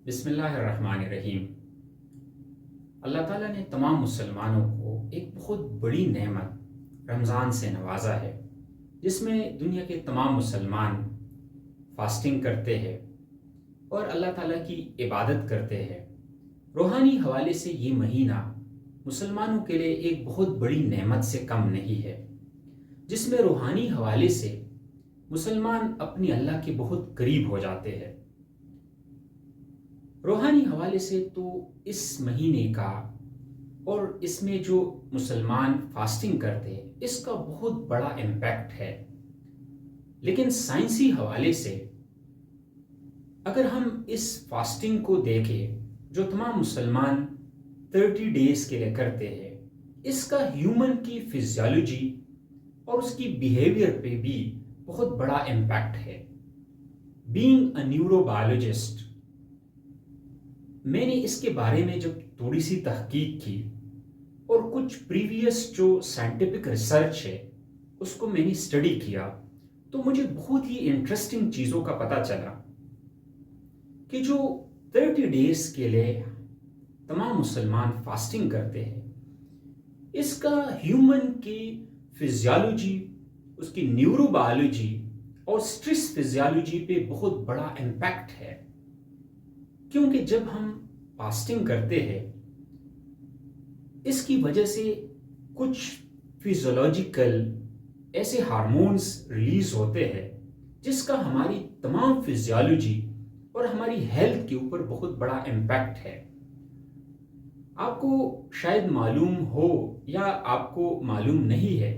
بسم اللہ الرحمن الرحیم۔ اللہ تعالیٰ نے تمام مسلمانوں کو ایک بہت بڑی نعمت رمضان سے نوازا ہے، جس میں دنیا کے تمام مسلمان فاسٹنگ کرتے ہیں اور اللہ تعالیٰ کی عبادت کرتے ہیں۔ روحانی حوالے سے یہ مہینہ مسلمانوں کے لیے ایک بہت بڑی نعمت سے کم نہیں ہے، جس میں روحانی حوالے سے مسلمان اپنی اللہ کے بہت قریب ہو جاتے ہیں۔ روحانی حوالے سے تو اس مہینے کا اور اس میں جو مسلمان فاسٹنگ کرتے ہیں اس کا بہت بڑا امپیکٹ ہے، لیکن سائنسی حوالے سے اگر ہم اس فاسٹنگ کو دیکھیں جو تمام مسلمان 30 ڈیز کے لیے کرتے ہیں، اس کا ہیومن کی فزیالوجی اور اس کی بیہیویئر پہ بھی بہت بڑا امپیکٹ ہے۔ بینگ اے نیورو بایولوجسٹ، میں نے اس کے بارے میں جب تھوڑی سی تحقیق کی اور کچھ پریویس جو سائنٹیفک ریسرچ ہے اس کو میں نے اسٹڈی کیا، تو مجھے بہت ہی انٹرسٹنگ چیزوں کا پتہ چلا کہ جو 30 ڈیز کے لیے تمام مسلمان فاسٹنگ کرتے ہیں، اس کا ہیومن کی فزیالوجی، اس کی نیورو بایولوجی اور سٹریس فزیالوجی پہ بہت بڑا امپیکٹ ہے۔ کیونکہ جب ہم فاسٹنگ کرتے ہیں اس کی وجہ سے کچھ فزیولوجیکل ایسے ہارمونز ریلیز ہوتے ہیں جس کا ہماری تمام فزیالوجی اور ہماری ہیلتھ کے اوپر بہت بڑا امپیکٹ ہے۔ آپ کو شاید معلوم ہو یا آپ کو معلوم نہیں ہے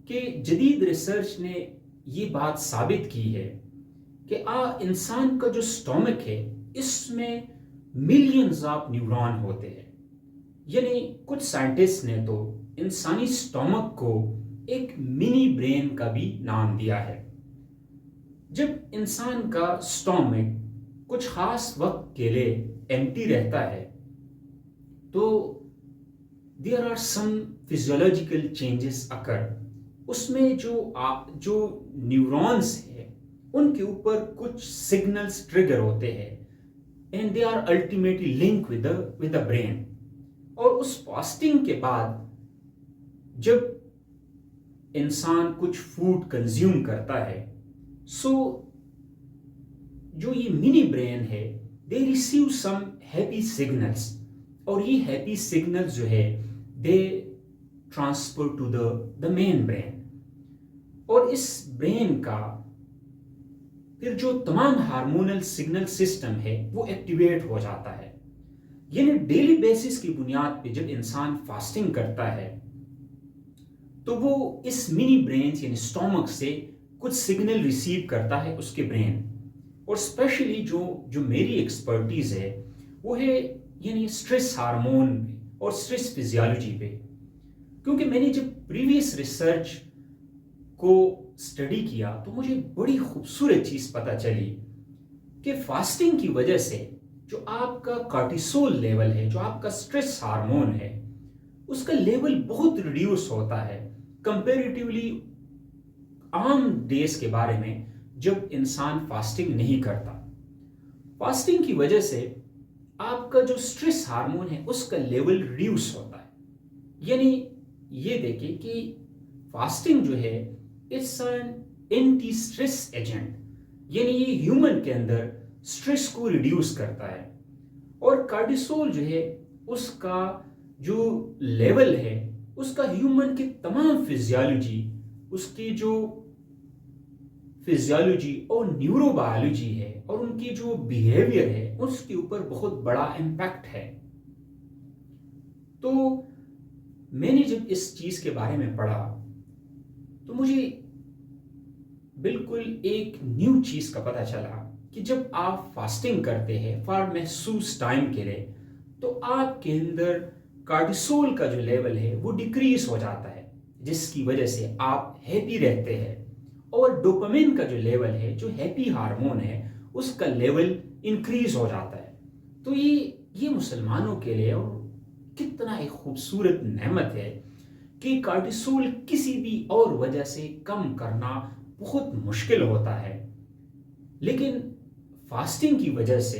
کہ جدید ریسرچ نے یہ بات ثابت کی ہے کہ انسان کا جو سٹومک ہے اس میں ملینز آف نیورون ہوتے ہیں، یعنی کچھ سائنٹسٹ نے تو انسانی سٹومک کو ایک منی برین کا بھی نام دیا ہے۔ جب انسان کا سٹومک کچھ خاص وقت کے لیے ایمٹی رہتا ہے تو there are some physiological changes اکر، اس میں جو نیورونز ہیں ان کے اوپر کچھ سگنلز ٹریگر ہوتے ہیں and they are ultimately linked with the brain۔ اور اس فاسٹنگ کے بعد جب انسان کچھ فوڈ کنزیوم کرتا ہے، جو یہ منی برین ہے they receive some happy signals، اور یہ happy signals جو ہے they transfer to the main brain، اور اس برین کا پھر جو تمام ہارمونل سگنل سسٹم ہے وہ ایکٹیویٹ ہو جاتا ہے۔ یعنی ڈیلی بیسس کی بنیاد پہ جب انسان فاسٹنگ کرتا ہے تو وہ اس منی برین یعنی سٹومک سے کچھ سگنل ریسیو کرتا ہے اس کے برین، اور اسپیشلی جو میری ایکسپرٹیز ہے وہ ہے یعنی سٹریس ہارمون اور سٹریس فزیالوجی پہ، کیونکہ میں نے جب پریویس ریسرچ کو اسٹڈی کیا تو مجھے بڑی خوبصورت چیز پتہ چلی کہ فاسٹنگ کی وجہ سے جو آپ کا کارٹیسول لیول ہے، جو آپ کا سٹریس ہارمون ہے، اس کا لیول بہت ریڈیوس ہوتا ہے کمپیریٹیولی عام ڈیز کے بارے میں جب انسان فاسٹنگ نہیں کرتا۔ فاسٹنگ کی وجہ سے آپ کا جو سٹریس ہارمون ہے اس کا لیول ریڈیوس ہوتا ہے۔ یعنی یہ دیکھیں کہ فاسٹنگ جو ہے it's an anti stress agent, یعنی یہ ہیومن کے اندر اسٹریس کو ریڈیوس کرتا ہے، اور کارٹیسول جو ہے اس کا جو لیول ہے اس کا ہیومن کی تمام فزیالوجی، اس کی جو فزیالوجی اور نیورو بایولوجی ہے اور ان کی جو بیہیویئر ہے اس کے اوپر بہت بڑا امپیکٹ ہے۔ تو میں نے جب اس چیز کے بارے میں پڑھا تو مجھے بالکل ایک نیو چیز کا پتہ چلا کہ جب آپ فاسٹنگ کرتے ہیں فار محسوس ٹائم کے لیے تو آپ کے اندر کارٹیسول کا جو لیول ہے وہ ڈیکریز ہو جاتا ہے، جس کی وجہ سے آپ ہیپی رہتے ہیں، اور ڈوپامین کا جو لیول ہے، جو ہیپی ہارمون ہے، اس کا لیول انکریز ہو جاتا ہے۔ تو یہ مسلمانوں کے لیے اور کتنا ایک خوبصورت نعمت ہے کہ کارٹیسول کسی بھی اور وجہ سے کم کرنا بہت مشکل ہوتا ہے، لیکن فاسٹنگ کی وجہ سے